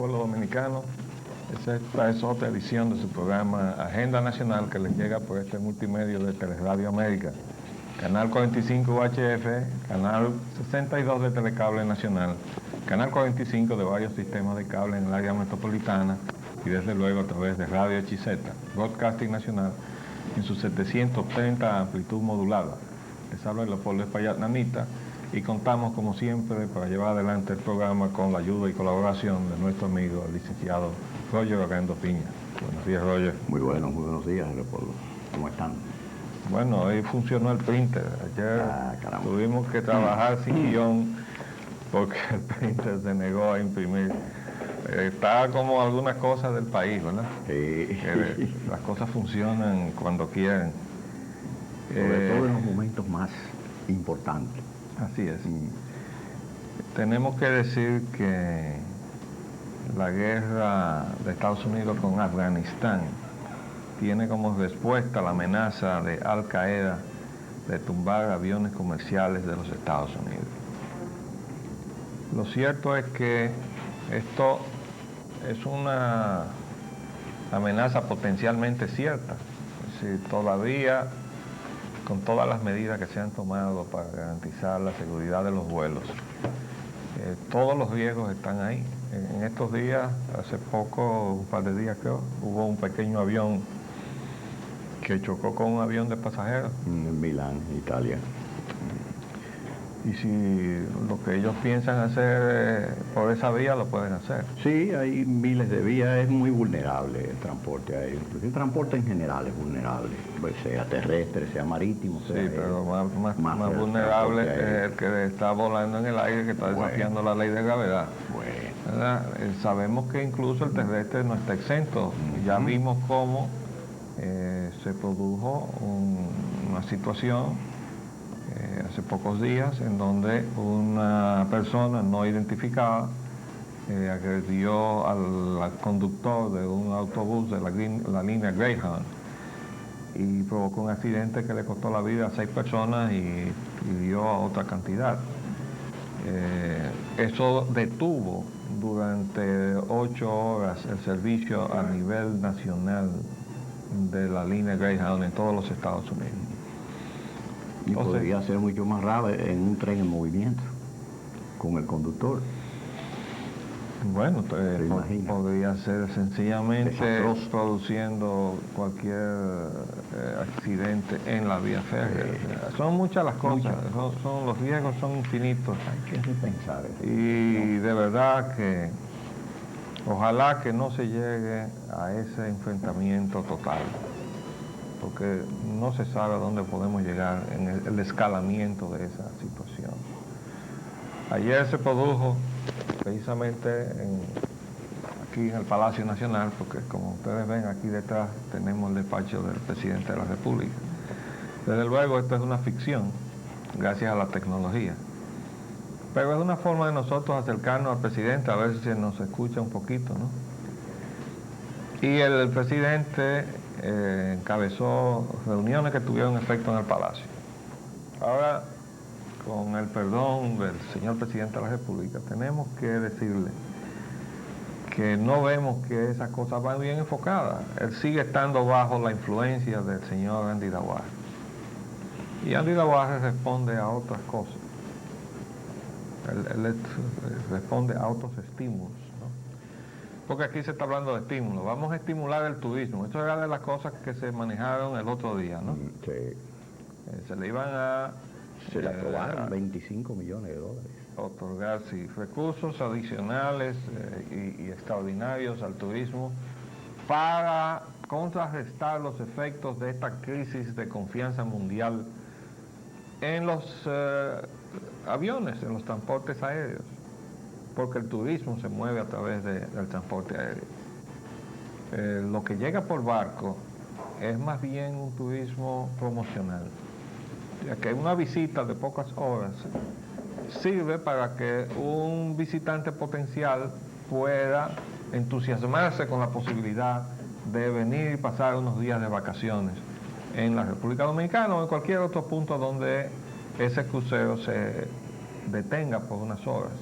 pueblo dominicano. Esta es otra edición de su programa Agenda Nacional que les llega por este multimedio de Teleradio América, canal 45 UHF, canal 62 de Telecable Nacional, canal 45 de varios sistemas de cable en el área metropolitana y desde luego a través de Radio HZ, Broadcasting Nacional, en su 730 amplitud modulada. Les habla Leopoldo Espaillat Nanita y contamos como siempre para llevar adelante el programa con la ayuda y colaboración de nuestro amigo el licenciado Roger Orlando Piña. Buenos días, Roger. Muy buenos días, Leopoldo. ¿Cómo están? Bueno, hoy funcionó el printer. Ayer tuvimos que trabajar sin guión porque el printer se negó a imprimir. Está como algunas cosas del país, ¿verdad? Sí. Las cosas funcionan cuando quieren. Sobre todo en los momentos más importantes. Así es. Tenemos que decir que la guerra de Estados Unidos con Afganistán tiene como respuesta la amenaza de Al Qaeda de tumbar aviones comerciales de los Estados Unidos. Lo cierto es que esto es una amenaza potencialmente cierta. Es decir, todavía, con todas las medidas que se han tomado para garantizar la seguridad de los vuelos, todos los riesgos están ahí. En estos días, hace poco, un par de días creo, hubo un pequeño avión que chocó con un avión de pasajeros. En Milán, Italia. Y si lo que ellos piensan hacer por esa vía, lo pueden hacer. Sí, hay miles de vías, es muy vulnerable el transporte aéreo. El transporte en general es vulnerable, pues sea terrestre, sea marítimo. Sí, pero más vulnerable es el que está volando en el aire, que está desafiando la ley de gravedad. ¿Verdad? Sabemos que incluso el terrestre no está exento. Ya vimos cómo se produjo una situación hace pocos días en donde una persona no identificada agredió al conductor de un autobús de la línea Greyhound y provocó un accidente que le costó la vida a 6 personas y hirió a otra cantidad. Eso detuvo durante 8 horas el servicio a nivel nacional de la línea Greyhound en todos los Estados Unidos. Y podría ser mucho más grave en un tren en movimiento, con el conductor. Bueno, podría ser sencillamente produciendo cualquier accidente en la vía férrea. Son muchas las cosas, los riesgos son infinitos. Hay que repensar eso. Y de verdad que ojalá que no se llegue a ese enfrentamiento total, porque no se sabe a dónde podemos llegar en el escalamiento de esa situación. Ayer se produjo precisamente aquí en el Palacio Nacional, porque como ustedes ven aquí detrás tenemos el despacho del presidente de la República. Desde luego esto es una ficción, gracias a la tecnología, pero es una forma de nosotros acercarnos al presidente, a ver si se nos escucha un poquito, ¿no? Y el presidente encabezó reuniones que tuvieron efecto en el Palacio. Ahora, con el perdón del señor presidente de la República, tenemos que decirle que no vemos que esas cosas van bien enfocadas. Él sigue estando bajo la influencia del señor Andy Dawaje. Y Andy Dawaje responde a otras cosas. Él responde a otros estímulos. Porque aquí se está hablando de estímulos. Vamos a estimular el turismo. Esto era de las cosas que se manejaron el otro día, ¿no? Sí. Se le iban a... Se le aprobaron 25 millones de dólares. Otorgar, sí, recursos adicionales y extraordinarios al turismo para contrarrestar los efectos de esta crisis de confianza mundial en los aviones, en los transportes aéreos, porque el turismo se mueve a través del transporte aéreo. Lo que llega por barco es más bien un turismo promocional, ya que una visita de pocas horas sirve para que un visitante potencial pueda entusiasmarse con la posibilidad de venir y pasar unos días de vacaciones en la República Dominicana o en cualquier otro punto donde ese crucero se detenga por unas horas.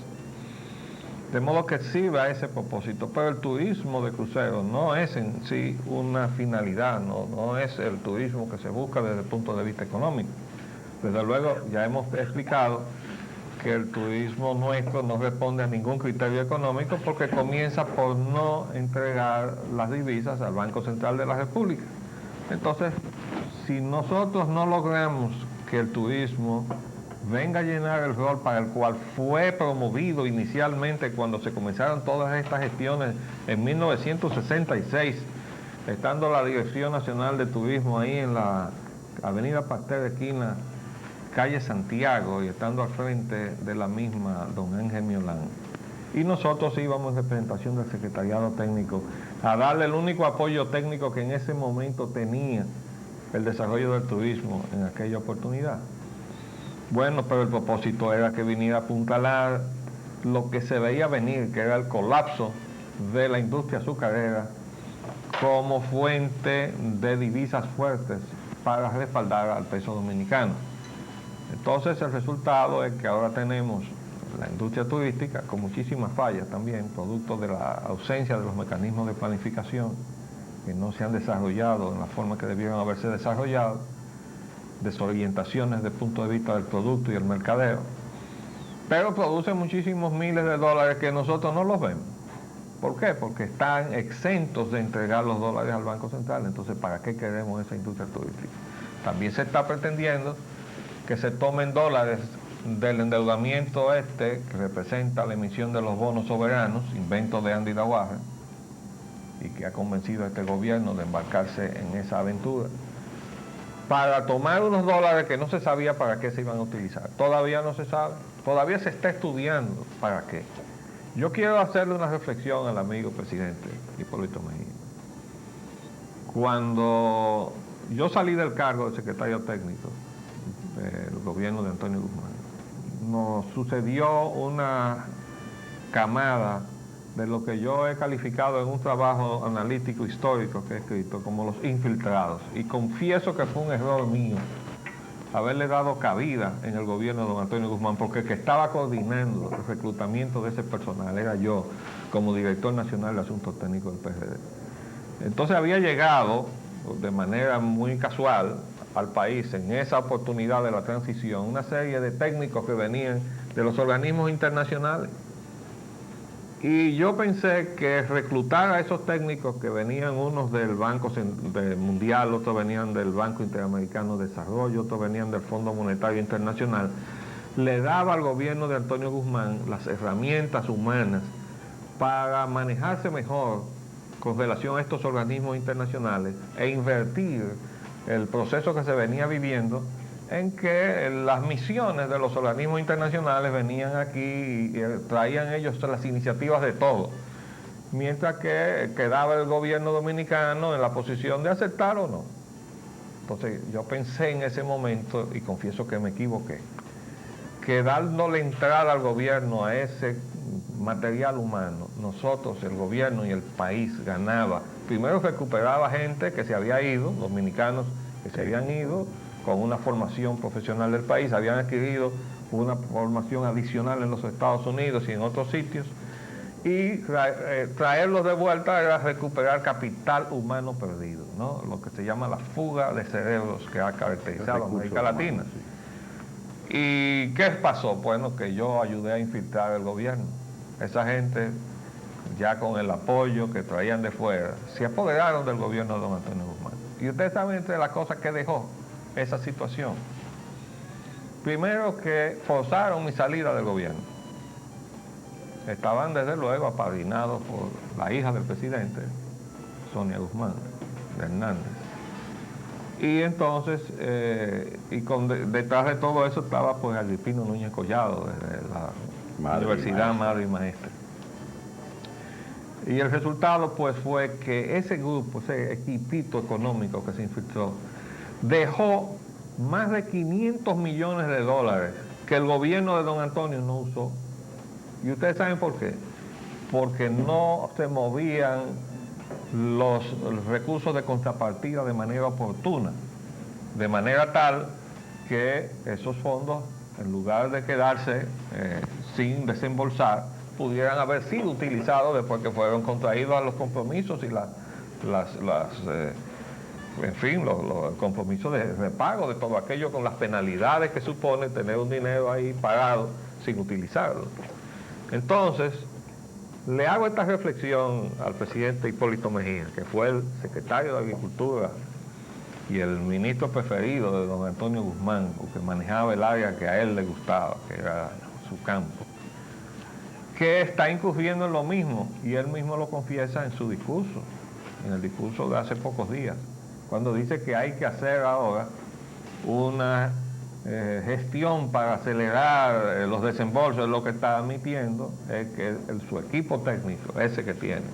De modo que sirva a ese propósito, pero el turismo de cruceros no es en sí una finalidad, no es el turismo que se busca desde el punto de vista económico. Desde luego, ya hemos explicado que el turismo nuestro no responde a ningún criterio económico porque comienza por no entregar las divisas al Banco Central de la República. Entonces, si nosotros no logramos que el turismo venga a llenar el rol para el cual fue promovido inicialmente cuando se comenzaron todas estas gestiones en 1966, estando la Dirección Nacional de Turismo ahí en la Avenida Pasteur, esquina calle Santiago, y estando al frente de la misma don Ángel Miolán. Y nosotros íbamos en representación del Secretariado Técnico a darle el único apoyo técnico que en ese momento tenía el desarrollo del turismo en aquella oportunidad. Bueno, pero el propósito era que viniera a apuntalar lo que se veía venir, que era el colapso de la industria azucarera como fuente de divisas fuertes para respaldar al peso dominicano. Entonces el resultado es que ahora tenemos la industria turística con muchísimas fallas también, producto de la ausencia de los mecanismos de planificación que no se han desarrollado en la forma que debieron haberse desarrollado, desorientaciones desde el punto de vista del producto y el mercadeo, pero produce muchísimos miles de dólares que nosotros no los vemos. ¿Por qué? Porque están exentos de entregar los dólares al Banco Central. Entonces, ¿para qué queremos esa industria turística? También se está pretendiendo que se tomen dólares del endeudamiento que representa la emisión de los bonos soberanos, invento de Andy Navarre, y que ha convencido a este gobierno de embarcarse en esa aventura, para tomar unos dólares que no se sabía para qué se iban a utilizar. Todavía no se sabe, todavía se está estudiando para qué. Yo quiero hacerle una reflexión al amigo presidente Hipólito Mejía. Cuando yo salí del cargo de secretario técnico del gobierno de Antonio Guzmán, nos sucedió una camada de lo que yo he calificado en un trabajo analítico histórico que he escrito como los infiltrados, y confieso que fue un error mío haberle dado cabida en el gobierno de don Antonio Guzmán, porque el que estaba coordinando el reclutamiento de ese personal era yo, como director nacional de asuntos técnicos del PRD. Entonces había llegado de manera muy casual al país en esa oportunidad de la transición una serie de técnicos que venían de los organismos internacionales. Y yo pensé que reclutar a esos técnicos que venían, unos del Banco Mundial, otros venían del Banco Interamericano de Desarrollo, otros venían del Fondo Monetario Internacional, le daba al gobierno de Antonio Guzmán las herramientas humanas para manejarse mejor con relación a estos organismos internacionales e invertir el proceso que se venía viviendo en que las misiones de los organismos internacionales venían aquí y traían ellos las iniciativas de todo, mientras que quedaba el gobierno dominicano en la posición de aceptar o no. Entonces yo pensé en ese momento, y confieso que me equivoqué, que dándole entrada al gobierno a ese material humano, nosotros, el gobierno y el país, ganaba. Primero recuperaba gente que se había ido, dominicanos que se habían ido con una formación profesional del país, habían adquirido una formación adicional en los Estados Unidos y en otros sitios, y traerlos de vuelta era recuperar capital humano perdido, ¿no? Lo que se llama la fuga de cerebros que ha caracterizado a América Latina. Sí. ¿Y qué pasó? Bueno, que yo ayudé a infiltrar el gobierno. Esa gente, ya con el apoyo que traían de fuera, se apoderaron del gobierno de don Antonio Guzmán. Y ustedes saben entre las cosas que dejó esa situación. Primero, que forzaron mi salida del gobierno. Estaban desde luego apadrinados por la hija del presidente, Sonia Guzmán de Hernández. Y entonces, detrás de todo eso estaba pues Agripino Núñez Collado, de la Universidad Madre y Maestra. Y el resultado pues fue que ese grupo, ese equipito económico que se infiltró, dejó más de 500 millones de dólares que el gobierno de don Antonio no usó. ¿Y ustedes saben por qué? Porque no se movían los recursos de contrapartida de manera oportuna, de manera tal que esos fondos, en lugar de quedarse sin desembolsar, pudieran haber sido utilizados después que fueron contraídos a los compromisos y en fin, los compromisos de repago de todo aquello con las penalidades que supone tener un dinero ahí parado sin utilizarlo. Entonces, le hago esta reflexión al presidente Hipólito Mejía, que fue el secretario de Agricultura y el ministro preferido de don Antonio Guzmán, porque manejaba el área que a él le gustaba, que era su campo, que está incurriendo en lo mismo, y él mismo lo confiesa en su discurso, en el discurso de hace pocos días, cuando dice que hay que hacer ahora una gestión para acelerar los desembolsos. Lo que está admitiendo es que su equipo técnico, ese que tiene,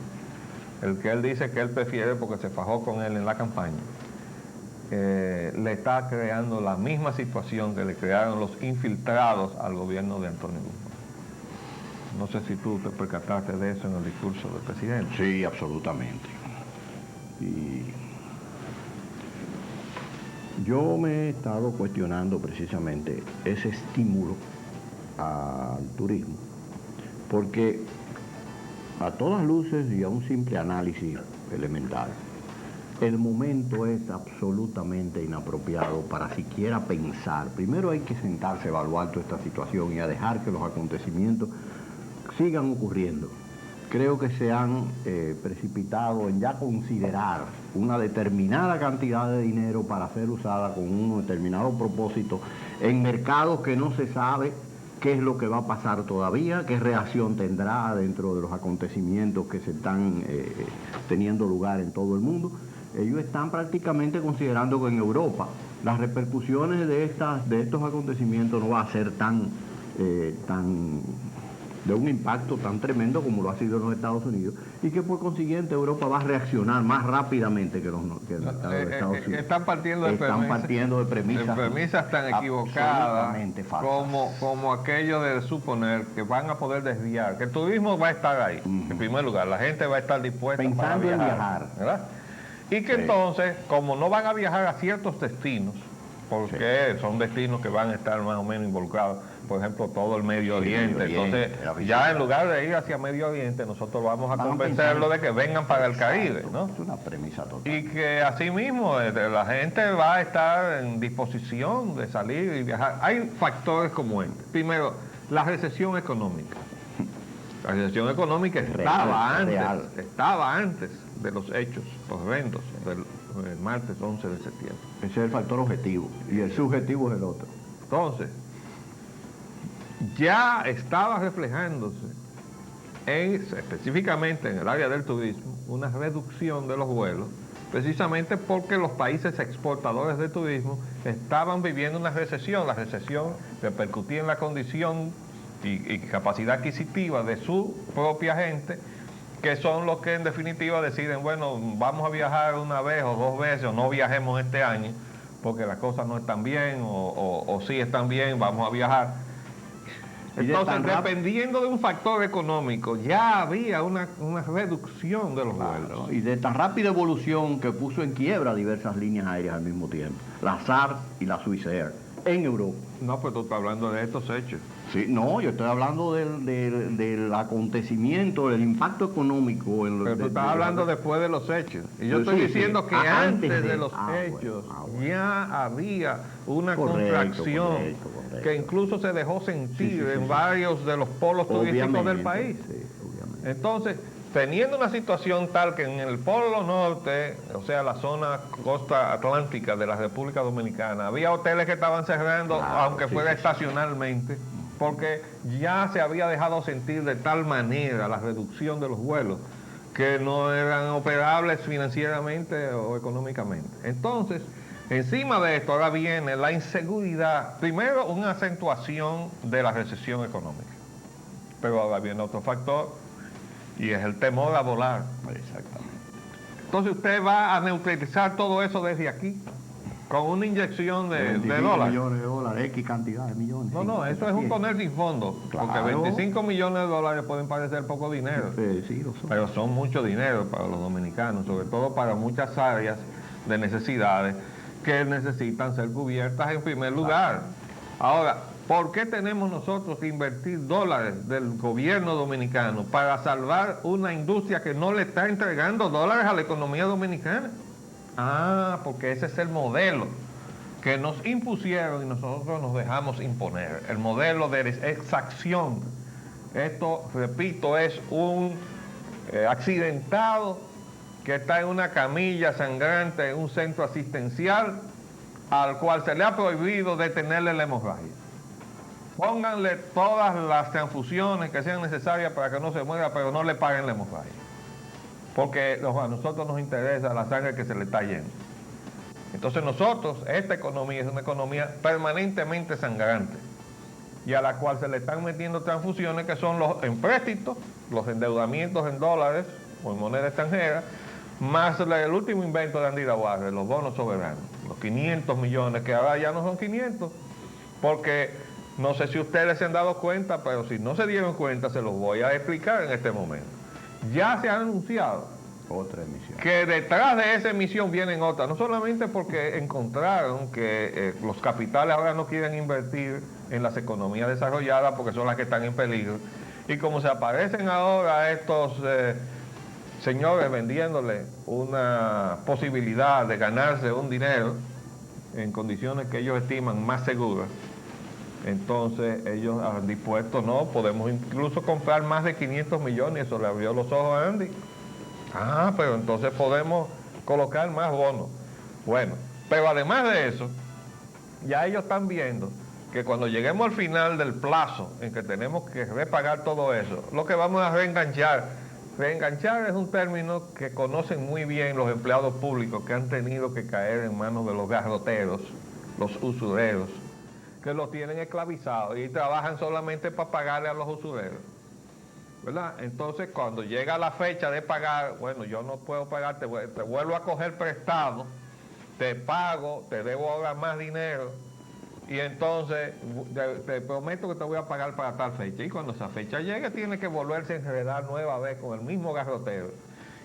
el que él dice que él prefiere porque se fajó con él en la campaña, le está creando la misma situación que le crearon los infiltrados al gobierno de Antonio Guzmán. No sé si tú te percataste de eso en el discurso del presidente. Sí, absolutamente. Y yo me he estado cuestionando precisamente ese estímulo al turismo, porque a todas luces y a un simple análisis elemental, el momento es absolutamente inapropiado para siquiera pensar. Primero hay que sentarse a evaluar toda esta situación y a dejar que los acontecimientos sigan ocurriendo. Creo que se han precipitado en ya considerar una determinada cantidad de dinero para ser usada con un determinado propósito en mercados que no se sabe qué es lo que va a pasar todavía, qué reacción tendrá dentro de los acontecimientos que se están teniendo lugar en todo el mundo. Ellos están prácticamente considerando que en Europa las repercusiones de estos acontecimientos no va a ser de un impacto tan tremendo como lo ha sido en los Estados Unidos, y que por consiguiente Europa va a reaccionar más rápidamente que los Estados Unidos. Están partiendo de premisas tan equivocadas como aquello de suponer que van a poder desviar, que el turismo va a estar ahí, en primer lugar, la gente va a estar dispuesta pensando en viajar, ¿verdad? Y que entonces, como no van a viajar a ciertos destinos, porque son destinos que van a estar más o menos involucrados, por ejemplo, todo el Medio Oriente. Entonces, ya en lugar de ir hacia Medio Oriente, nosotros vamos a convencerlos de que vengan para el Caribe, ¿no? Es una premisa total. Y que asimismo la gente va a estar en disposición de salir y viajar. Hay factores como este. Primero, la recesión económica. La recesión económica estaba antes de los hechos horrendos del martes 11 de septiembre. Ese es el factor objetivo, y el subjetivo es el otro. Entonces, ya estaba reflejándose específicamente en el área del turismo una reducción de los vuelos, precisamente porque los países exportadores de turismo estaban viviendo una recesión. La recesión repercutía en la condición y capacidad adquisitiva de su propia gente, que son los que en definitiva deciden, bueno, vamos a viajar una vez o dos veces, o no viajemos este año porque las cosas no están bien, o sí están bien, vamos a viajar. Entonces, dependiendo de un factor económico, ya había una reducción de los vuelos. Y de tan rápida evolución que puso en quiebra diversas líneas aéreas al mismo tiempo, la SAR y la Swissair, en Europa. No, pues tú estás hablando de estos hechos. Sí, no, yo estoy hablando del acontecimiento, del impacto económico. Pero tú estás hablando después de los hechos. Y yo estoy diciendo que antes de los hechos ya había una contracción que incluso se dejó sentir en varios de los polos turísticos del país. Sí, obviamente. Entonces, teniendo una situación tal que en el Polo Norte, o sea, la zona costa atlántica de la República Dominicana, había hoteles que estaban cerrando, aunque fuera estacionalmente, porque ya se había dejado sentir de tal manera la reducción de los vuelos que no eran operables financieramente o económicamente. Entonces, encima de esto ahora viene la inseguridad, primero una acentuación de la recesión económica, pero ahora viene otro factor, y es el temor a volar. Exactamente. Entonces usted va a neutralizar todo eso desde aquí, con una inyección de dólares. millones de dólares, X cantidad de millones. No, eso es un poner sin fondo, claro. Porque 25 millones de dólares pueden parecer poco dinero, sí, lo son. Pero son mucho dinero para los dominicanos, sobre todo para muchas áreas de necesidades que necesitan ser cubiertas en primer lugar. Ahora, ¿Por qué tenemos nosotros que invertir dólares del gobierno dominicano para salvar una industria que no le está entregando dólares a la economía dominicana? Ah, porque ese es el modelo que nos impusieron y nosotros nos dejamos imponer. El modelo de exacción. Esto, repito, es un accidentado que está en una camilla sangrante en un centro asistencial al cual se le ha prohibido detenerle la hemorragia. Pónganle todas las transfusiones que sean necesarias para que no se muera, pero no le paguen la hemorragia. Porque a nosotros nos interesa la sangre que se le está yendo. Entonces nosotros, esta economía es una economía permanentemente sangrante y a la cual se le están metiendo transfusiones que son los empréstitos, los endeudamientos en dólares o en moneda extranjera, más el último invento de Andy Daguarre, los bonos soberanos, los 500 millones, que ahora ya no son 500, porque no sé si ustedes se han dado cuenta, pero si no se dieron cuenta, se los voy a explicar en este momento. Ya se ha anunciado otra emisión, que detrás de esa emisión vienen otras, no solamente porque encontraron que los capitales ahora no quieren invertir en las economías desarrolladas porque son las que están en peligro, y como se aparecen ahora estos señores vendiéndole una posibilidad de ganarse un dinero en condiciones que ellos estiman más seguras, entonces ellos han dispuesto, no, podemos incluso comprar más de 500 millones, eso le abrió los ojos a Andy. Ah, pero entonces podemos colocar más bonos. Bueno, pero además de eso, ya ellos están viendo que cuando lleguemos al final del plazo en que tenemos que repagar todo eso, lo que vamos a reenganchar. Reenganchar es un término que conocen muy bien los empleados públicos que han tenido que caer en manos de los garroteros, los usureros, que los tienen esclavizados y trabajan solamente para pagarle a los usureros, ¿verdad? Entonces, cuando llega la fecha de pagar, bueno, yo no puedo pagar, te vuelvo a coger prestado, te pago, te debo ahora más dinero, y entonces te prometo que te voy a pagar para tal fecha. Y cuando esa fecha llegue, tiene que volverse a enredar nueva vez con el mismo garrotero.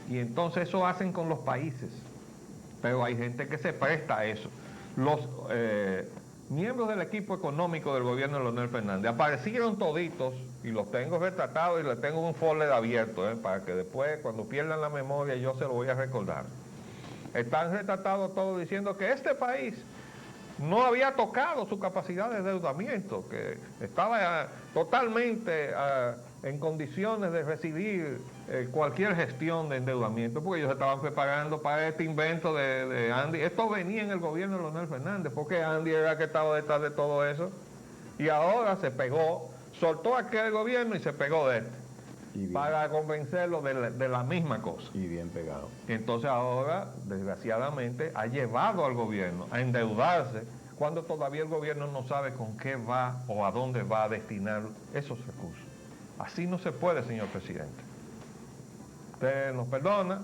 Y entonces eso hacen con los países. Pero hay gente que se presta a eso. Los miembros del equipo económico del gobierno de Leonel Fernández aparecieron toditos, y los tengo retratados y les tengo un folder abierto, para que después, cuando pierdan la memoria, yo se lo voy a recordar. Están retratados todos diciendo que este país no había tocado su capacidad de endeudamiento, que estaba totalmente en condiciones de recibir cualquier gestión de endeudamiento, porque ellos estaban preparando para este invento de Andy. Esto venía en el gobierno de Leonel Fernández, porque Andy era el que estaba detrás de todo eso, y ahora se pegó, soltó aquel gobierno y se pegó de este, para convencerlo de la misma cosa. Y bien pegado. Entonces ahora, desgraciadamente, ha llevado al gobierno a endeudarse cuando todavía el gobierno no sabe con qué va o a dónde va a destinar esos recursos. Así no se puede, señor presidente. Usted nos perdona,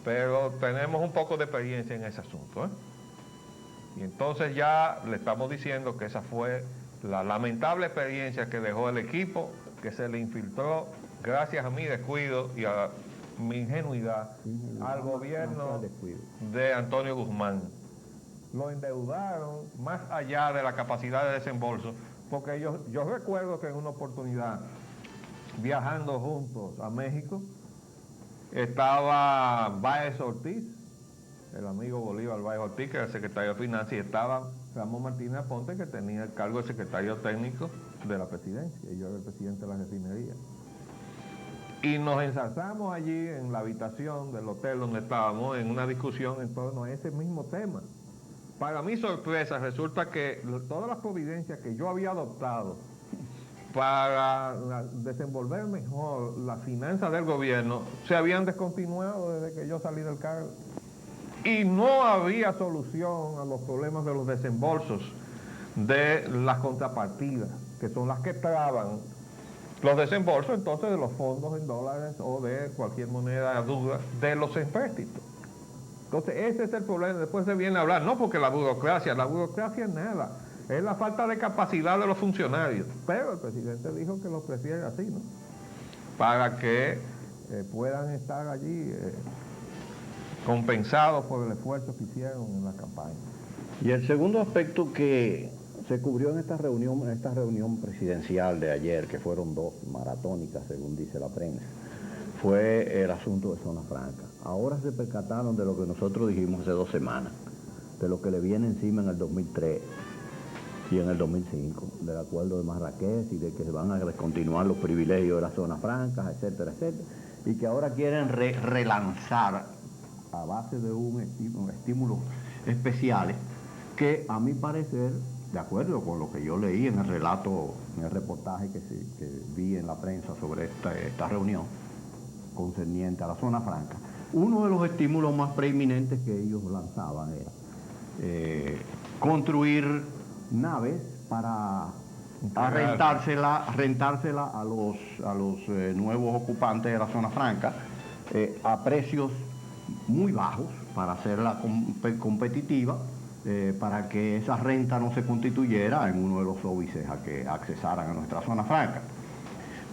pero tenemos un poco de experiencia en ese asunto, Y entonces ya le estamos diciendo que esa fue la lamentable experiencia que dejó el equipo, que se le infiltró gracias a mi descuido y a mi ingenuidad al gobierno de Antonio Guzmán. Lo endeudaron más allá de la capacidad de desembolso, porque yo recuerdo que en una oportunidad, viajando juntos a México, estaba Báez Ortiz, el amigo Bolívar Báez Ortiz, que era el secretario de Finanzas, y estaba Ramón Martínez Aponte, que tenía el cargo de secretario técnico de la presidencia, y yo era el presidente de la refinería. Y nos ensalzamos allí en la habitación del hotel donde estábamos en una discusión en torno a ese mismo tema. Para mi sorpresa, resulta que todas las providencias que yo había adoptado para desenvolver mejor la finanza del gobierno se habían descontinuado desde que yo salí del cargo. Y no había solución a los problemas de los desembolsos de las contrapartidas, que son las que traban los desembolsos entonces de los fondos en dólares o de cualquier moneda dura de los empréstitos. Entonces ese es el problema. Después se viene a hablar, no porque la burocracia es nada, es la falta de capacidad de los funcionarios. Pero el presidente dijo que lo prefiere así, ¿no? Para que puedan estar allí compensados por el esfuerzo que hicieron en la campaña. Y el segundo aspecto que se cubrió en esta reunión presidencial de ayer, que fueron 2 maratónicas, según dice la prensa, fue el asunto de zona franca. Ahora se percataron de lo que nosotros dijimos hace 2 semanas, de lo que le viene encima en el 2003 y en el 2005, del acuerdo de Marrakech y de que se van a descontinuar los privilegios de las zonas francas, etcétera, etcétera, y que ahora quieren relanzar a base de estímulos especiales que, a mi parecer, de acuerdo con lo que yo leí en el relato, en el reportaje que vi en la prensa sobre esta reunión concerniente a la zona franca, uno de los estímulos más preeminentes que ellos lanzaban era construir naves para rentársela a los nuevos ocupantes de la zona franca a precios muy bajos para hacerla competitiva, para que esa renta no se constituyera en uno de los óbices a que accesaran a nuestra zona franca.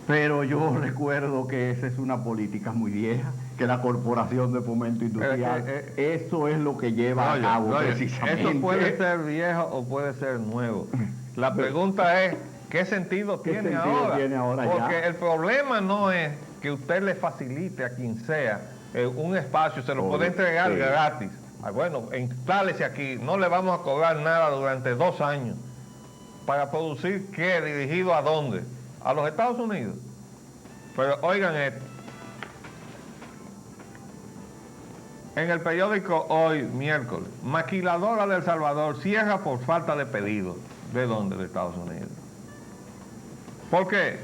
Pero yo recuerdo que esa es una política muy vieja, que la Corporación de Fomento Industrial, eso es lo que lleva a cabo precisamente. Eso puede ser viejo o puede ser nuevo. La pregunta es, ¿qué sentido tiene ahora? Porque el problema no es que usted le facilite a quien sea un espacio, se lo puede entregar gratis. Bueno, instálese aquí, no le vamos a cobrar nada durante 2 años. ¿Para producir qué? ¿Dirigido a dónde? A los Estados Unidos. Pero oigan esto. En el periódico hoy, miércoles, maquiladora de El Salvador cierra por falta de pedidos. ¿De dónde? De Estados Unidos. ¿Por qué?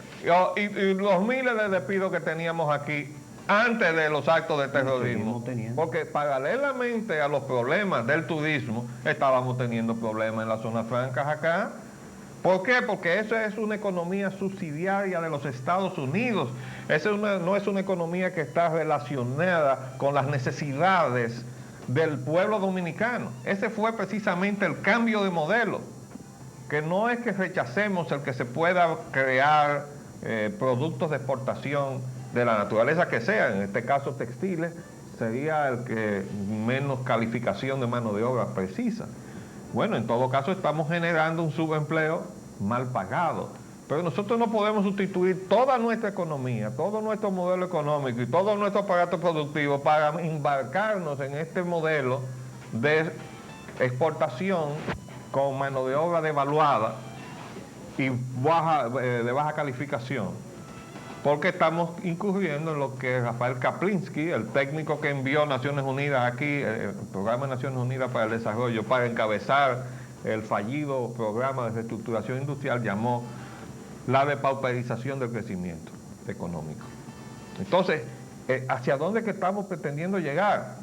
Y los miles de despidos que teníamos aquí antes de los actos de terrorismo, porque paralelamente a los problemas del turismo, estábamos teniendo problemas en las zonas francas acá. ¿Por qué? Porque eso es una economía subsidiaria de los Estados Unidos. No es una economía que está relacionada con las necesidades del pueblo dominicano. Ese fue precisamente el cambio de modelo, que no es que rechacemos el que se pueda crear productos de exportación de la naturaleza que sea, en este caso textiles, sería el que menos calificación de mano de obra precisa. Bueno, en todo caso estamos generando un subempleo mal pagado, pero nosotros no podemos sustituir toda nuestra economía, todo nuestro modelo económico y todo nuestro aparato productivo para embarcarnos en este modelo de exportación con mano de obra devaluada y de baja calificación. Porque estamos incurriendo en lo que Rafael Kaplinsky, el técnico que envió Naciones Unidas aquí, el Programa de Naciones Unidas para el Desarrollo, para encabezar el fallido programa de reestructuración industrial, llamó la depauperización del crecimiento económico. Entonces, ¿hacia dónde que estamos pretendiendo llegar?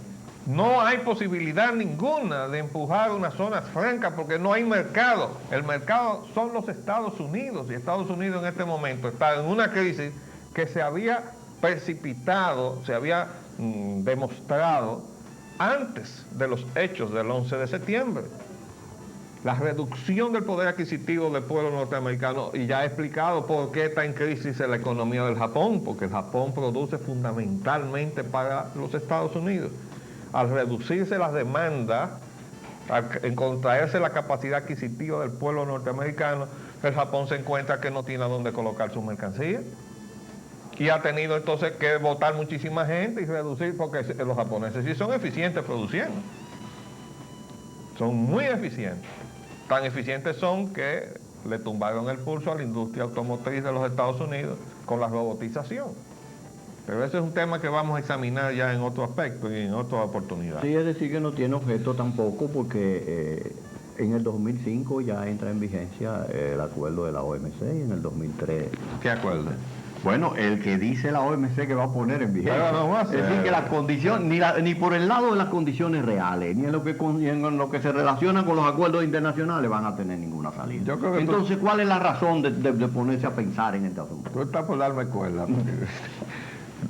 No hay posibilidad ninguna de empujar unas zonas francas porque no hay mercado. El mercado son los Estados Unidos, y Estados Unidos en este momento está en una crisis que se había precipitado, se había demostrado antes de los hechos del 11 de septiembre. La reducción del poder adquisitivo del pueblo norteamericano, y ya he explicado por qué está en crisis la economía del Japón, porque el Japón produce fundamentalmente para los Estados Unidos. Al reducirse las demandas, al contraerse la capacidad adquisitiva del pueblo norteamericano, el Japón se encuentra que no tiene a dónde colocar sus mercancías. Y ha tenido entonces que votar muchísima gente y reducir, porque los japoneses sí son eficientes produciendo. Son muy eficientes. Tan eficientes son que le tumbaron el pulso a la industria automotriz de los Estados Unidos con la robotización. Pero ese es un tema que vamos a examinar ya en otro aspecto y en otra oportunidad. Sí, es decir, que no tiene objeto tampoco porque en el 2005 ya entra en vigencia el acuerdo de la OMC y en el 2003... ¿Qué acuerdo? Bueno, el que dice la OMC que va a poner en vigencia. Pero no va a ser. Es decir, que las condiciones, ni por el lado de las condiciones reales, ni en lo que se relaciona con los acuerdos internacionales van a tener ninguna salida. Yo creo que entonces, ¿cuál es la razón de ponerse a pensar en este asunto? Tú estás por darme cuerda.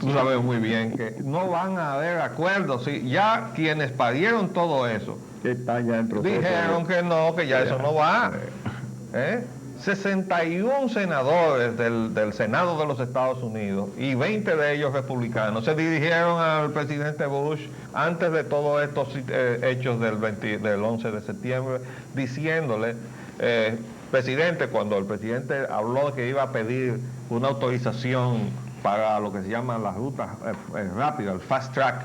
Tú sabes muy bien que no van a haber acuerdos. ¿Sí? Ya quienes parieron todo eso están ya en proceso dijeron que no, que ya eso no va. 61 senadores del Senado de los Estados Unidos y 20 de ellos republicanos se dirigieron al presidente Bush antes de todos estos hechos del 11 de septiembre diciéndole presidente, cuando el presidente habló de que iba a pedir una autorización para lo que se llama las rutas rápidas, el fast track,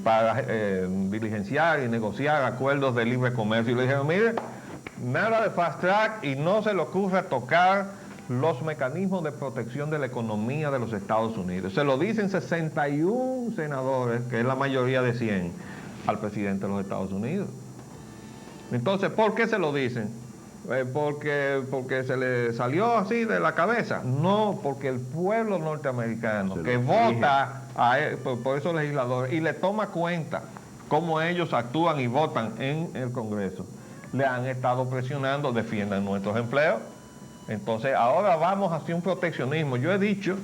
para diligenciar y negociar acuerdos de libre comercio, y le dijeron, mire, nada de fast track y no se le ocurra tocar los mecanismos de protección de la economía de los Estados Unidos. Se lo dicen 61 senadores, que es la mayoría de 100, al presidente de los Estados Unidos. Entonces, ¿por qué se lo dicen? Porque se le salió así de la cabeza. No, porque el pueblo norteamericano que vota por esos legisladores y le toma cuenta cómo ellos actúan y votan en el Congreso, le han estado presionando, defiendan nuestros empleos. Entonces, ahora vamos hacia un proteccionismo. Yo he dicho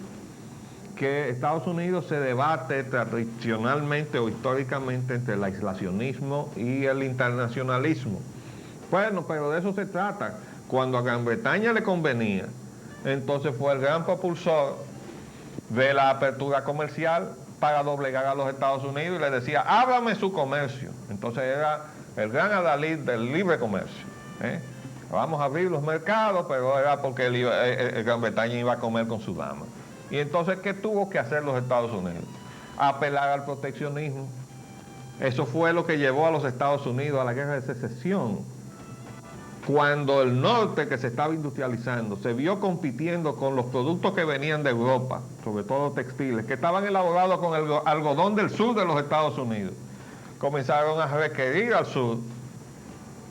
que Estados Unidos se debate tradicionalmente o históricamente entre el aislacionismo y el internacionalismo. Bueno, pero de eso se trata. Cuando a Gran Bretaña le convenía, entonces fue el gran propulsor de la apertura comercial para doblegar a los Estados Unidos y le decía, ábrame su comercio. Entonces era el gran adalid del libre comercio. Vamos a abrir los mercados, pero era porque el Gran Bretaña iba a comer con su dama. Y entonces, ¿qué tuvo que hacer los Estados Unidos? Apelar al proteccionismo. Eso fue lo que llevó a los Estados Unidos a la guerra de secesión. Cuando el norte, que se estaba industrializando, se vio compitiendo con los productos que venían de Europa, sobre todo textiles, que estaban elaborados con el algodón del sur de los Estados Unidos, comenzaron a requerir al sur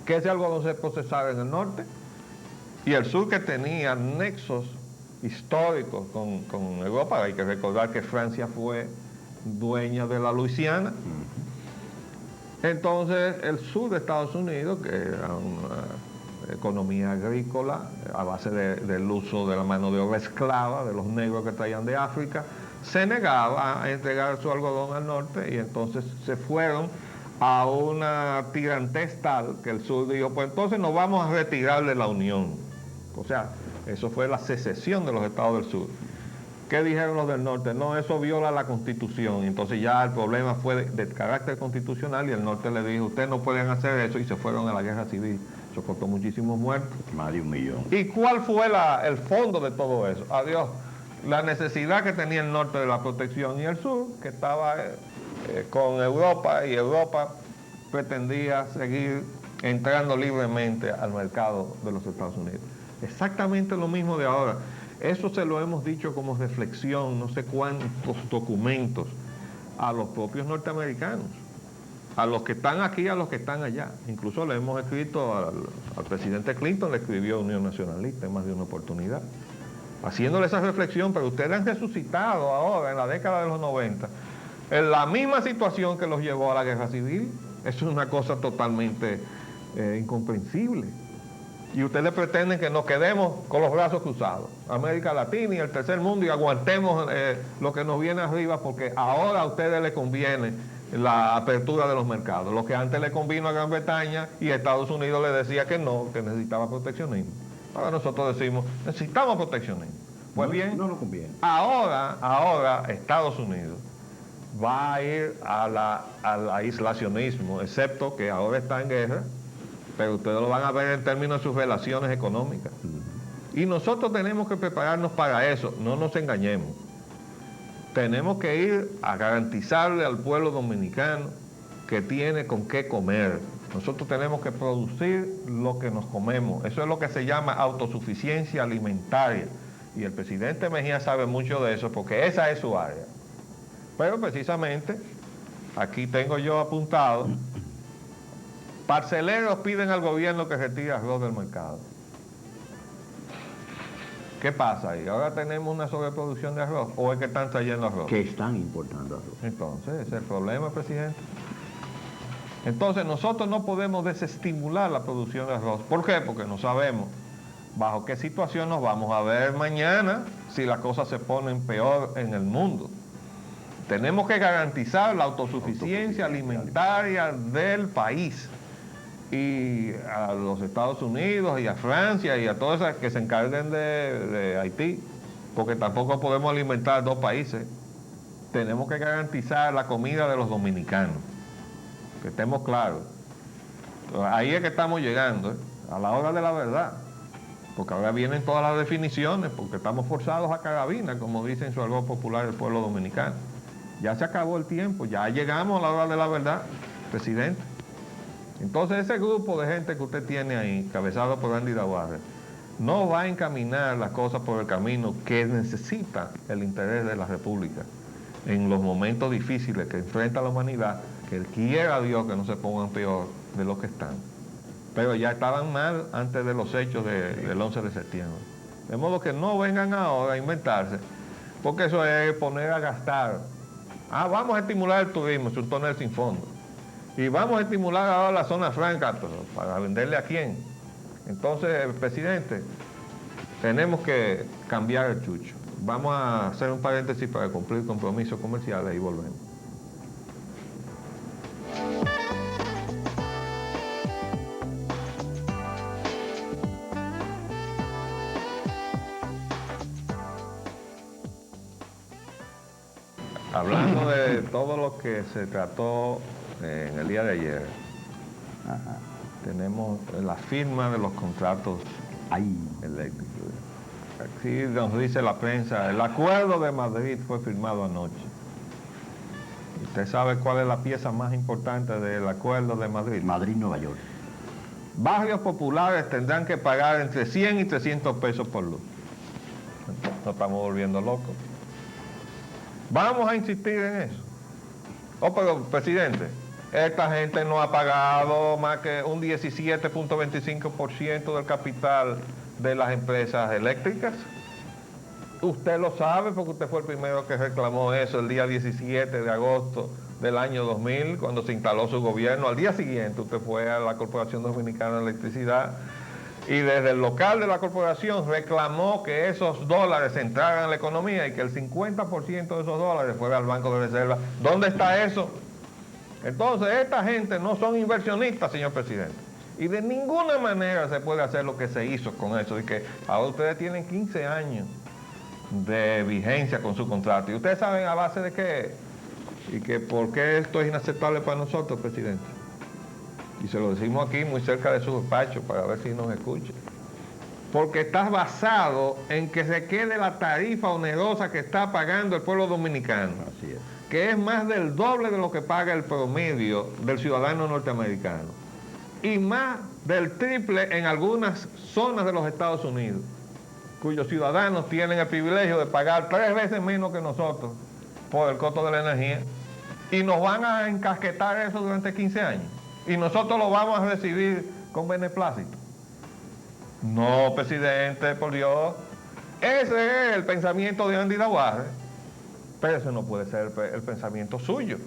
que ese algodón se procesara en el norte, y el sur, que tenía nexos históricos con Europa. Hay que recordar que Francia fue dueña de la Luisiana. Entonces el sur de Estados Unidos, que era una economía agrícola a base del uso de la mano de obra esclava de los negros que traían de África, se negaba a entregar su algodón al norte, y entonces se fueron a una tirantez tal que el sur dijo, pues entonces nos vamos a retirar de la Unión. O sea, eso fue la secesión de los estados del sur. ¿Qué dijeron los del norte? No, eso viola la Constitución. Entonces ya el problema fue de carácter constitucional, y el norte le dijo, ustedes no pueden hacer eso, y se fueron a la guerra civil. Eso costó muchísimos muertos. Más de 1 millón. ¿Y cuál fue el fondo de todo eso? Adiós. La necesidad que tenía el norte de la protección, y el sur, que estaba con Europa, y Europa pretendía seguir entrando libremente al mercado de los Estados Unidos. Exactamente lo mismo de ahora. Eso se lo hemos dicho como reflexión, no sé cuántos documentos, a los propios norteamericanos, a los que están aquí, a los que están allá. Incluso le hemos escrito al presidente Clinton, le escribió Unión Nacionalista en más de una oportunidad, haciéndole esa reflexión. Pero ustedes han resucitado ahora, en la década de los 90, en la misma situación que los llevó a la guerra civil. Eso es una cosa totalmente incomprensible. Y ustedes pretenden que nos quedemos con los brazos cruzados, América Latina y el tercer mundo, y aguantemos lo que nos viene arriba, porque ahora a ustedes les conviene la apertura de los mercados, lo que antes le convino a Gran Bretaña, y Estados Unidos le decía que no, que necesitaba proteccionismo. Ahora nosotros decimos, necesitamos proteccionismo. Pues bien, no nos conviene. Ahora Estados Unidos va a ir al aislacionismo, excepto que ahora está en guerra, pero ustedes lo van a ver en términos de sus relaciones económicas. Y nosotros tenemos que prepararnos para eso, no nos engañemos. Tenemos que ir a garantizarle al pueblo dominicano que tiene con qué comer. Nosotros tenemos que producir lo que nos comemos. Eso es lo que se llama autosuficiencia alimentaria. Y el presidente Mejía sabe mucho de eso, porque esa es su área. Pero precisamente, aquí tengo yo apuntado, parceleros piden al gobierno que retire arroz del mercado. ¿Qué pasa ahí? ¿Ahora tenemos una sobreproducción de arroz o es que están trayendo arroz? Que están importando arroz. Entonces, ese es el problema, presidente. Entonces, nosotros no podemos desestimular la producción de arroz. ¿Por qué? Porque no sabemos bajo qué situación nos vamos a ver mañana si las cosas se ponen peor en el mundo. Tenemos que garantizar la autosuficiencia alimentaria del país. Y a los Estados Unidos y a Francia y a todas esas que se encarguen de Haití, porque tampoco podemos alimentar 2 países. Tenemos que garantizar la comida de los dominicanos, que estemos claros. Ahí es que estamos llegando, a la hora de la verdad. porque ahora vienen todas las definiciones, porque estamos forzados a carabina, como dice en su argot popular el pueblo dominicano. Ya se acabó el tiempo, ya llegamos a la hora de la verdad, presidente. Entonces ese grupo de gente que usted tiene ahí, cabezado por Andy Daguarre, no va a encaminar las cosas por el camino que necesita el interés de la República en los momentos difíciles que enfrenta la humanidad, que quiera Dios que no se pongan peor de lo que están. Pero ya estaban mal antes de los hechos del 11 de septiembre. De modo que no vengan ahora a inventarse, porque eso es poner a gastar. Vamos a estimular el turismo, es un tonel sin fondo. Y vamos a estimular ahora la zona franca, pero ¿para venderle a quién? Entonces, presidente, tenemos que cambiar el chucho. Vamos a hacer un paréntesis para cumplir compromisos comerciales y volvemos. Hablando de todo lo que se trató en el día de ayer, tenemos la firma de los contratos eléctricos. Aquí nos dice la prensa, el acuerdo de Madrid fue firmado anoche. ¿Usted sabe cuál es la pieza más importante del acuerdo de Madrid? Madrid-Nueva York. Barrios populares tendrán que pagar entre 100 y 300 pesos por luz. Nos estamos volviendo locos. Vamos a insistir en eso. Pero, presidente, esta gente no ha pagado más que un 17.25% del capital de las empresas eléctricas. Usted lo sabe porque usted fue el primero que reclamó eso el día 17 de agosto del año 2000, cuando se instaló su gobierno. Al día siguiente usted fue a la Corporación Dominicana de Electricidad y desde el local de la corporación reclamó que esos dólares entraran en la economía y que el 50% de esos dólares fuera al Banco de Reserva. ¿Dónde está eso? Entonces, esta gente no son inversionistas, señor presidente. Y de ninguna manera se puede hacer lo que se hizo con eso. Y que ahora ustedes tienen 15 años de vigencia con su contrato. ¿Y ustedes saben a base de qué? Y que por qué esto es inaceptable para nosotros, presidente. Y se lo decimos aquí muy cerca de su despacho para ver si nos escucha. Porque está basado en que se quede la tarifa onerosa que está pagando el pueblo dominicano. Así es. Que es más del doble de lo que paga el promedio del ciudadano norteamericano. Y más del triple en algunas zonas de los Estados Unidos, cuyos ciudadanos tienen el privilegio de pagar 3 veces menos que nosotros por el costo de la energía. Y nos van a encasquetar eso durante 15 años. Y nosotros lo vamos a recibir con beneplácito. No, presidente, por Dios. Ese es el pensamiento de Andy Daguarre, pero ese no puede ser el pensamiento suyo,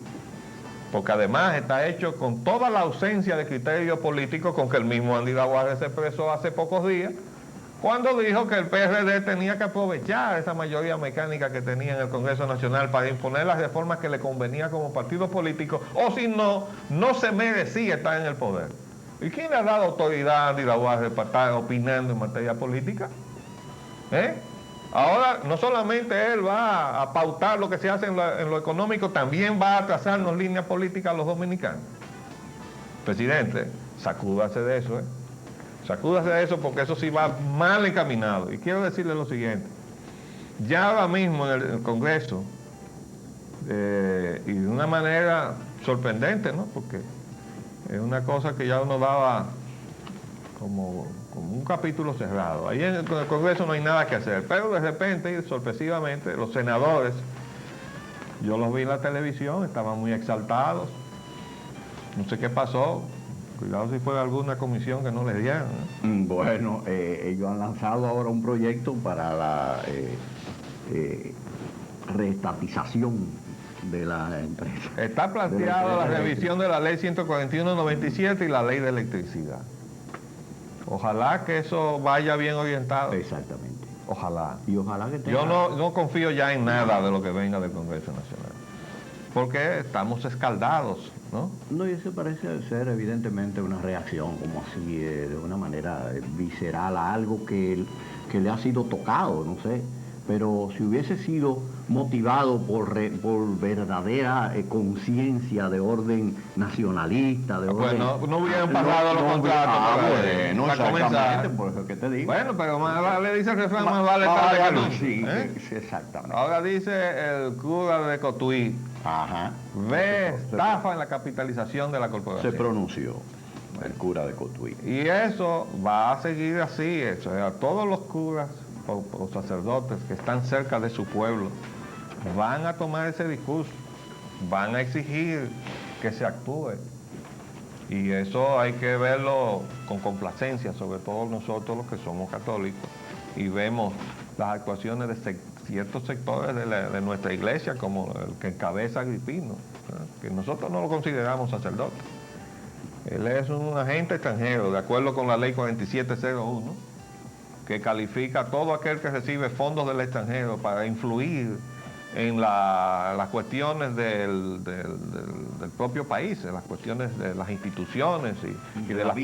porque además está hecho con toda la ausencia de criterio político con que el mismo Andy Daguarre se expresó hace pocos días, cuando dijo que el PRD tenía que aprovechar esa mayoría mecánica que tenía en el Congreso Nacional para imponer las reformas que le convenía como partido político, o si no, no se merecía estar en el poder. ¿Y quién le ha dado autoridad a Andy Daguarre para estar opinando en materia política? Ahora, no solamente él va a pautar lo que se hace en lo económico, también va a trazarnos líneas políticas a los dominicanos. Presidente, sacúdase de eso, Sacúdase de eso porque eso sí va mal encaminado. Y quiero decirle lo siguiente. Ya ahora mismo en el Congreso, y de una manera sorprendente, ¿no? Porque es una cosa que ya uno daba como un capítulo cerrado. Ahí en el Congreso no hay nada que hacer. Pero de repente, y sorpresivamente, los senadores, yo los vi en la televisión, estaban muy exaltados. No sé qué pasó. Cuidado si fue alguna comisión que no les dieron, ¿no? Bueno, ellos han lanzado ahora un proyecto para la reestatización de la empresa. Está planteada la revisión de la ley 141/97 y la ley de electricidad. Ojalá que eso vaya bien orientado. Exactamente. Ojalá. Y ojalá que tenga... Yo no confío ya en nada de lo que venga del Congreso Nacional, porque estamos escaldados, ¿no? No, y eso parece ser evidentemente una reacción, como así, de una manera visceral a algo que le ha sido tocado, no sé. pero si hubiese sido motivado por verdadera conciencia de orden nacionalista, de pues orden... no hubieran pasado los contratos. Bueno, para comenzar. exactamente, por eso que te digo. Bueno, pero más vale, dice el refrán, más vale tarde que nunca. Sí, ¿eh? sí, exactamente. Ahora dice el cura de Cotuí, Ajá. ve estafa en la capitalización de la corporación. Se pronunció el cura de Cotuí. Y eso va a seguir así, o sea, todos los curas o sacerdotes que están cerca de su pueblo van a tomar ese discurso, van a exigir que se actúe. Y eso hay que verlo con complacencia, sobre todo nosotros los que somos católicos, y vemos las actuaciones de ciertos sectores de nuestra iglesia, como el que encabeza Agripino, ¿no? Que nosotros no lo consideramos sacerdote. Él es un agente extranjero, de acuerdo con la ley 4701, que califica a todo aquel que recibe fondos del extranjero para influir en las cuestiones del propio país, en las cuestiones de las instituciones y de las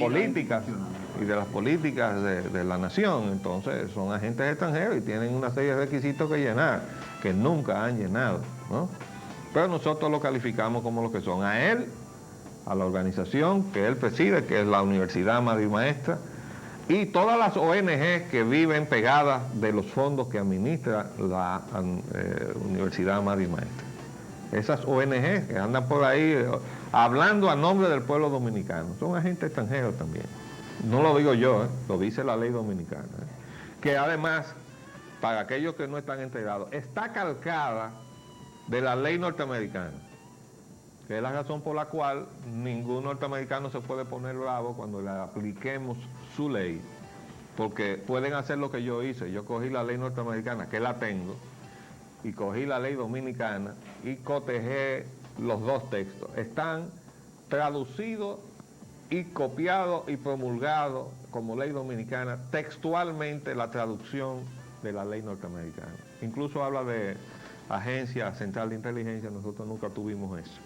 políticas de la nación. Entonces son agentes extranjeros y tienen una serie de requisitos que llenar, que nunca han llenado, ¿no? Pero nosotros lo calificamos como lo que son. A él, a la organización que él preside, que es la Universidad Madre y Maestra, y todas las ONG que viven pegadas de los fondos que administra la Universidad Madre y Maestra. Esas ONG que andan por ahí hablando a nombre del pueblo dominicano, son agentes extranjeros también. No lo digo yo, lo dice la ley dominicana. Que además, para aquellos que no están enterados, está calcada de la ley norteamericana, que es la razón por la cual ningún norteamericano se puede poner bravo cuando le apliquemos su ley, porque pueden hacer lo que yo hice. Yo cogí la ley norteamericana, que la tengo, y cogí la ley dominicana y cotejé los dos textos. Están traducidos y copiados y promulgados como ley dominicana, textualmente la traducción de la ley norteamericana. Incluso habla de Agencia Central de Inteligencia, nosotros nunca tuvimos eso.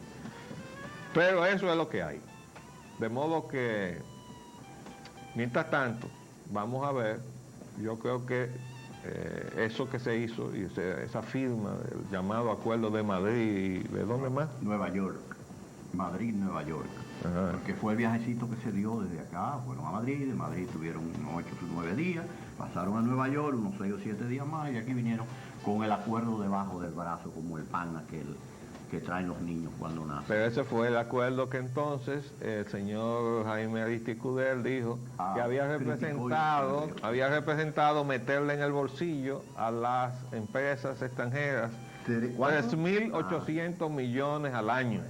Pero eso es lo que hay. De modo que, mientras tanto, vamos a ver, yo creo que eso que se hizo, y esa firma del llamado Acuerdo de Madrid, ¿de dónde más? Nueva York, Madrid, Nueva York. Ajá. Porque fue el viajecito que se dio desde acá, fueron a Madrid, de Madrid tuvieron unos 8 o 9 días, pasaron a Nueva York unos 6 o 7 días más, y aquí vinieron con el acuerdo debajo del brazo, como el pan aquel que traen los niños cuando nacen. Pero ese fue el acuerdo que entonces el señor Jaime Aristicudel dijo que había representado meterle en el bolsillo a las empresas extranjeras 3.800 millones al año.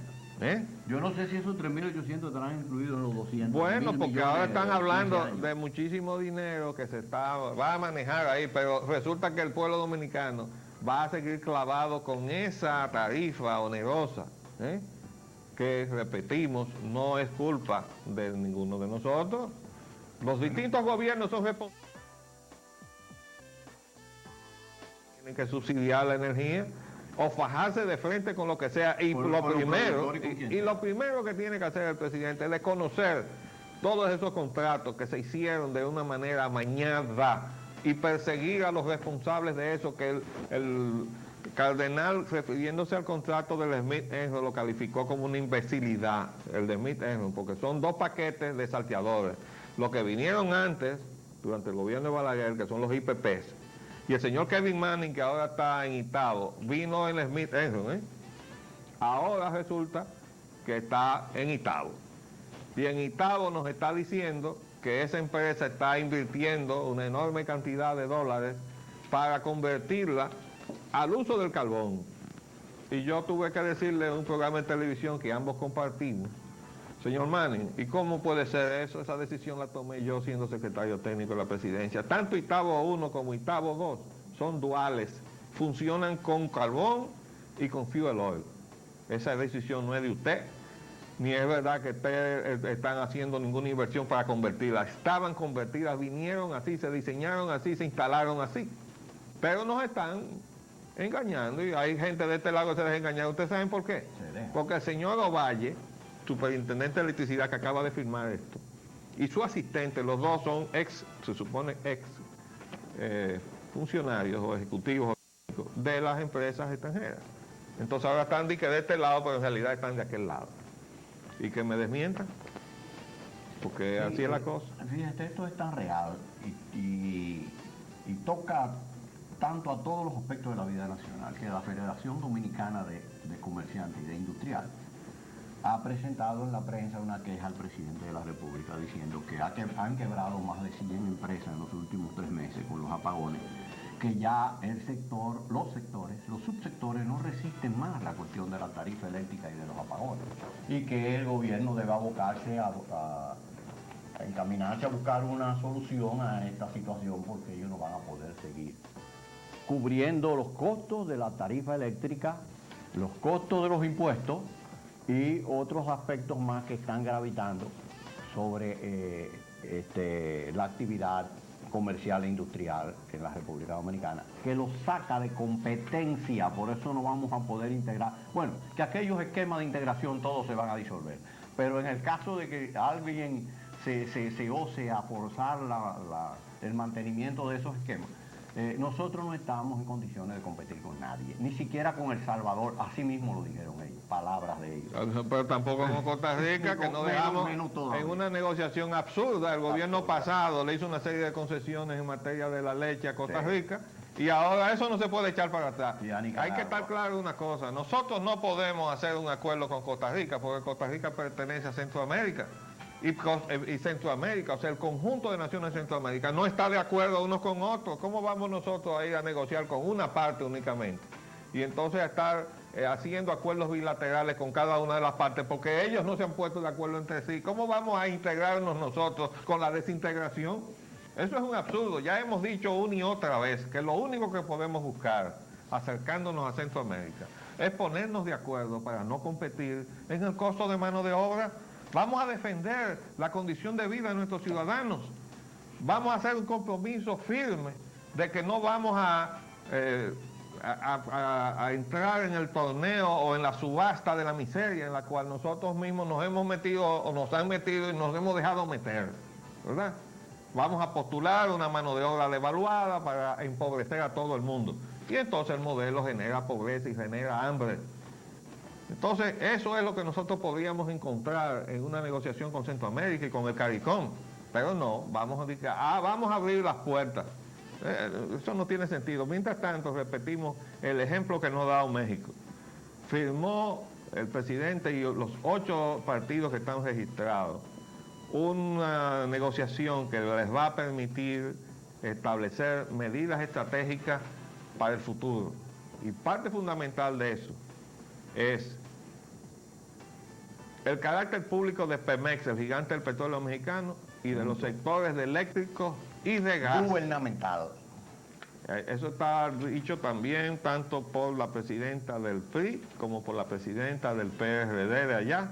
Yo no sé si esos 3.800 estarán incluidos en los 200. Bueno, porque ahora están hablando de muchísimo dinero que va a manejar ahí, pero resulta que el pueblo dominicano va a seguir clavado con esa tarifa onerosa, que, repetimos, no es culpa de ninguno de nosotros. Los distintos gobiernos son responsables. Tienen que subsidiar la energía o fajarse de frente con lo que sea. Y lo primero que tiene que hacer el presidente es conocer todos esos contratos que se hicieron de una manera amañada y perseguir a los responsables de eso, que el cardenal, refiriéndose al contrato del Smith-Enron, lo calificó como una imbecilidad, el de Smith-Enron, porque son 2 paquetes de salteadores. Los que vinieron antes, durante el gobierno de Balaguer, que son los IPPs, y el señor Kevin Manning, que ahora está en Itabo, vino en el Smith-Enron, ahora resulta que está en Itabo. Y en Itabo nos está diciendo que esa empresa está invirtiendo una enorme cantidad de dólares para convertirla al uso del carbón. Y yo tuve que decirle en un programa de televisión que ambos compartimos, señor Manning, ¿y cómo puede ser eso? Esa decisión la tomé yo siendo secretario técnico de la presidencia. Tanto Itabo 1 como Itabo 2 son duales, funcionan con carbón y con fuel oil. Esa decisión no es de usted, ni es verdad que ustedes están haciendo ninguna inversión para convertirlas. Estaban convertidas, vinieron así, se diseñaron así, se instalaron así. Pero nos están engañando y hay gente de este lado que se deja engañar. ¿Ustedes saben por qué? Porque el señor Ovalle, superintendente de electricidad que acaba de firmar esto, y su asistente, los dos son se supone funcionarios o ejecutivos de las empresas extranjeras. Entonces ahora están de este lado, pero en realidad están de aquel lado. Y que me desmientan, porque Sí, así es la cosa. Fíjate, esto es tan real y toca tanto a todos los aspectos de la vida nacional que la Federación Dominicana de Comerciantes y de Industrial ha presentado en la prensa una queja al presidente de la República diciendo que han quebrado más de 100 empresas en los últimos 3 meses con los apagones, que ya el sector, los subsectores no resisten más la cuestión de la tarifa eléctrica y de los apagones, y que el gobierno debe abocarse a encaminarse a buscar una solución a esta situación, porque ellos no van a poder seguir cubriendo los costos de la tarifa eléctrica, los costos de los impuestos y otros aspectos más que están gravitando sobre la actividad comercial e industrial en la República Dominicana, que los saca de competencia. Por eso no vamos a poder integrar. Bueno, que aquellos esquemas de integración todos se van a disolver, pero en el caso de que alguien se ose a forzar el mantenimiento de esos esquemas, nosotros no estamos en condiciones de competir con nadie, ni siquiera con El Salvador. Así mismo lo dijeron ellos, palabras de ellos. Pero tampoco con Costa Rica, que nos dejamos en una negociación absurda. El gobierno pasado le hizo una serie de concesiones en materia de la leche a Costa Rica, y ahora eso no se puede echar para atrás. Hay que estar claro una cosa: nosotros no podemos hacer un acuerdo con Costa Rica, porque Costa Rica pertenece a Centroamérica. Y Centroamérica, o sea, el conjunto de naciones de Centroamérica no está de acuerdo unos con otros. ¿Cómo vamos nosotros a ir a negociar con una parte únicamente? Y entonces a estar haciendo acuerdos bilaterales con cada una de las partes, porque ellos no se han puesto de acuerdo entre sí. ¿Cómo vamos a integrarnos nosotros con la desintegración? Eso es un absurdo. Ya hemos dicho una y otra vez que lo único que podemos buscar, acercándonos a Centroamérica, es ponernos de acuerdo para no competir en el costo de mano de obra. Vamos a defender la condición de vida de nuestros ciudadanos. Vamos a hacer un compromiso firme de que no vamos a entrar en el torneo o en la subasta de la miseria en la cual nosotros mismos nos hemos metido o nos han metido y nos hemos dejado meter, ¿verdad? Vamos a postular una mano de obra devaluada para empobrecer a todo el mundo. Y entonces el modelo genera pobreza y genera hambre. Entonces, eso es lo que nosotros podríamos encontrar en una negociación con Centroamérica y con el CARICOM. Pero no, vamos a decir, vamos a abrir las puertas. Eso no tiene sentido. Mientras tanto, repetimos el ejemplo que nos ha dado México. Firmó el presidente y los 8 partidos que están registrados una negociación que les va a permitir establecer medidas estratégicas para el futuro. Y parte fundamental de eso es el carácter público de Pemex, el gigante del petróleo mexicano, y de los sectores de eléctricos y de gas. Gubernamental. Eso está dicho también tanto por la presidenta del PRI como por la presidenta del PRD de allá.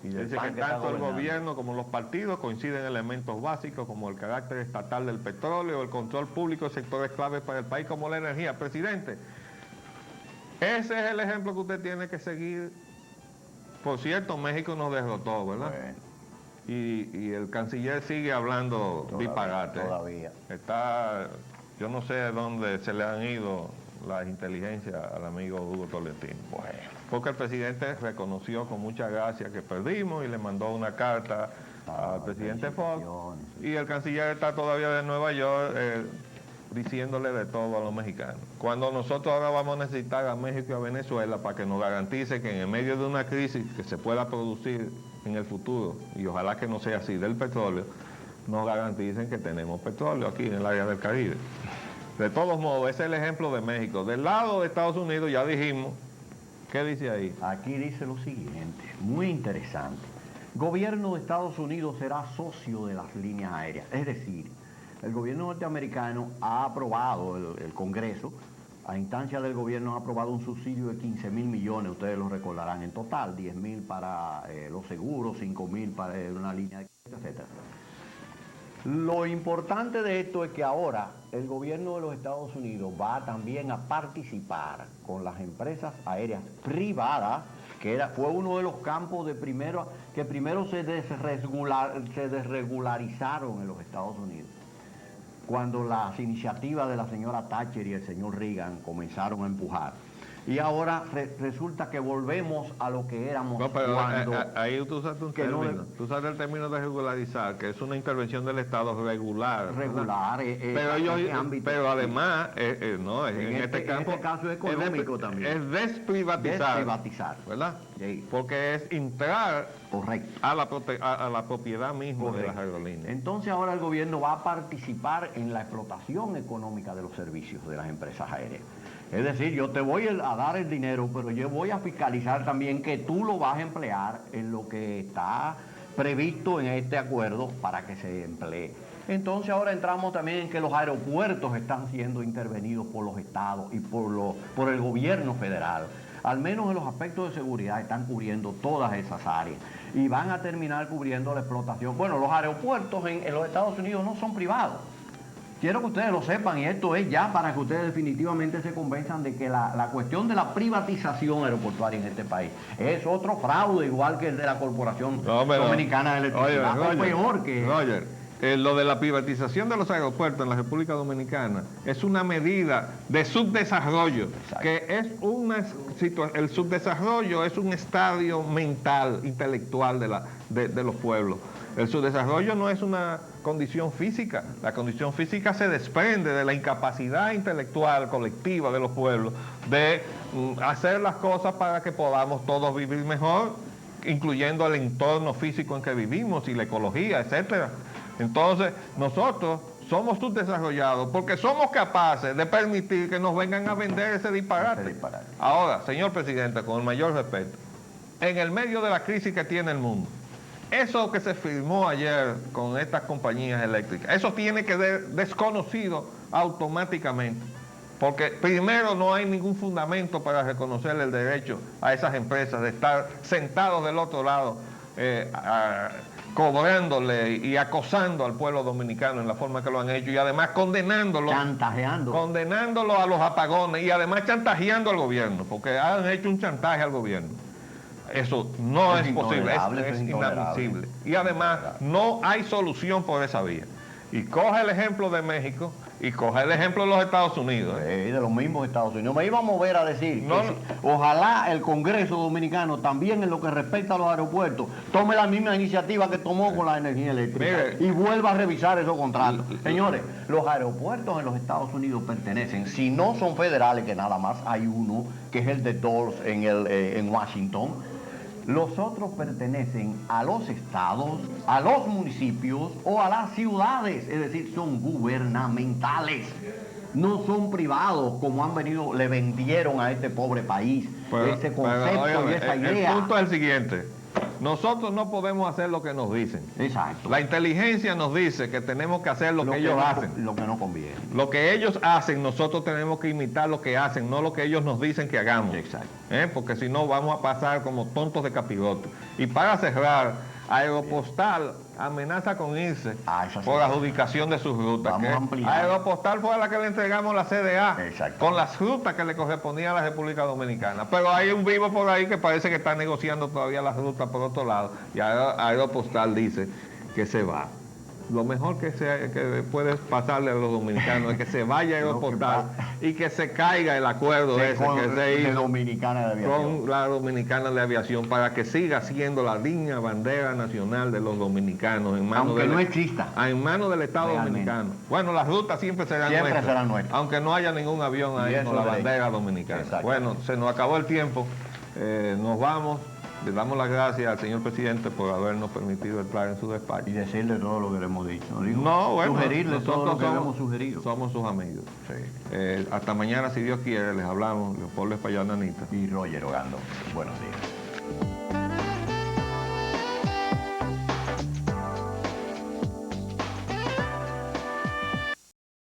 Y dice que tanto el gobierno como los partidos coinciden en elementos básicos como el carácter estatal del petróleo, el control público de sectores claves para el país como la energía. Presidente, ese es el ejemplo que usted tiene que seguir. Por cierto, México nos derrotó, ¿verdad? Bueno. Y el canciller sigue hablando disparate. Todavía. Yo no sé dónde se le han ido las inteligencias al amigo Hugo Tolentino. Bueno. Porque el presidente reconoció con mucha gracia que perdimos y le mandó una carta al presidente Fox. Y el canciller está todavía de Nueva York diciéndole de todo a los mexicanos. Cuando nosotros ahora vamos a necesitar a México y a Venezuela para que nos garantice que en el medio de una crisis que se pueda producir en el futuro, y ojalá que no sea así, del petróleo, nos garanticen que tenemos petróleo aquí en el área del Caribe. De todos modos, ese es el ejemplo de México. Del lado de Estados Unidos ya dijimos, ¿qué dice ahí? Aquí dice lo siguiente, muy interesante. Gobierno de Estados Unidos será socio de las líneas aéreas, es decir, el gobierno norteamericano ha aprobado, el Congreso, a instancia del gobierno ha aprobado un subsidio de 15.000 millones, ustedes lo recordarán, en total, 10.000 para los seguros, 5.000 para una línea de etcétera. Lo importante de esto es que ahora el gobierno de los Estados Unidos va también a participar con las empresas aéreas privadas, que fue uno de los campos que primero se desregularizaron en los Estados Unidos. cuando las iniciativas de la señora Thatcher y el señor Reagan comenzaron a empujar. Y ahora resulta que volvemos a lo que éramos cuando... Ahí tú usaste un término, tú usaste el término de regularizar, que es una intervención del Estado regular. Regular, pero además, no, en este caso económico también. Es desprivatizar. Desprivatizar. ¿Verdad? Sí. Porque es entrar correcto a la propiedad misma de las aerolíneas. Entonces ahora el gobierno va a participar en la explotación económica de los servicios de las empresas aéreas. Es decir, yo te voy a dar el dinero, pero yo voy a fiscalizar también que tú lo vas a emplear en lo que está previsto en este acuerdo para que se emplee. Entonces ahora entramos también en que los aeropuertos están siendo intervenidos por los estados y por el gobierno federal. Al menos en los aspectos de seguridad están cubriendo todas esas áreas y van a terminar cubriendo la explotación. Bueno, los aeropuertos en los Estados Unidos no son privados. Quiero que ustedes lo sepan, y esto es ya para que ustedes definitivamente se convenzan de que la cuestión de la privatización aeroportuaria en este país es otro fraude, igual que el de la Corporación Dominicana de Electricidad. Roger, peor que... Roger, lo de la privatización de los aeropuertos en la República Dominicana es una medida de subdesarrollo. Exacto. Que es el subdesarrollo es un estadio mental, intelectual de los pueblos. El subdesarrollo no es una condición física. La condición física se desprende de la incapacidad intelectual colectiva de los pueblos de hacer las cosas para que podamos todos vivir mejor, incluyendo el entorno físico en que vivimos y la ecología, etcétera. Entonces, nosotros somos subdesarrollados porque somos capaces de permitir que nos vengan a vender ese disparate. Ahora, señor presidente, con el mayor respeto, en el medio de la crisis que tiene el mundo, eso que se firmó ayer con estas compañías eléctricas, eso tiene que ser desconocido automáticamente, porque primero no hay ningún fundamento para reconocer el derecho a esas empresas de estar sentados del otro lado, cobrándole y acosando al pueblo dominicano en la forma que lo han hecho, y además condenándolo a los apagones, y además chantajeando al gobierno, porque han hecho un chantaje al gobierno. Eso no es posible, es inadmisible. Y además no hay solución por esa vía. Y coge el ejemplo de México y coge el ejemplo de los Estados Unidos. De los mismos Estados Unidos. Me iba a mover a decir que ojalá el Congreso Dominicano también en lo que respecta a los aeropuertos tome la misma iniciativa que tomó con la energía eléctrica y vuelva a revisar esos contratos. Señores, los aeropuertos en los Estados Unidos pertenecen, si no son federales, que nada más hay uno, que es el de Dulles en Washington. Los otros pertenecen a los estados, a los municipios o a las ciudades, es decir, son gubernamentales, no son privados como le vendieron a este pobre país ese concepto y esa idea. El punto es el siguiente: nosotros no podemos hacer lo que nos dicen. Exacto. La inteligencia nos dice que tenemos que hacer lo que ellos hacen. Lo que no conviene. Lo que ellos hacen, nosotros tenemos que imitar lo que hacen, no lo que ellos nos dicen que hagamos. Exacto. Porque si no vamos a pasar como tontos de capirote. Y para cerrar, Aeropostal amenaza con irse por adjudicación de sus rutas. Aeropostal fue a la que le entregamos la CDA con las rutas que le correspondían a la República Dominicana. Pero hay un vivo por ahí que parece que está negociando todavía las rutas por otro lado. Y Aeropostal dice que se va. Lo mejor que puede pasarle a los dominicanos es que se vaya a Aeropostal y que se caiga el acuerdo ese que se hizo con la Dominicana de Aviación para que siga siendo la digna bandera nacional de los dominicanos en manos en manos del Estado dominicano. Bueno, las rutas siempre serán nuestras, aunque no haya ningún avión ahí con la bandera dominicana. Bueno, se nos acabó el tiempo, nos vamos. Le damos las gracias al señor presidente por habernos permitido entrar en su despacho. Y decirle todo lo que le hemos dicho. Sugerirle todo lo que le hemos sugerido. Somos sus amigos. Sí. Hasta mañana, si Dios quiere, les hablamos. Leopoldo Espaillat Nanita. Y Roger Ogando. Buenos días.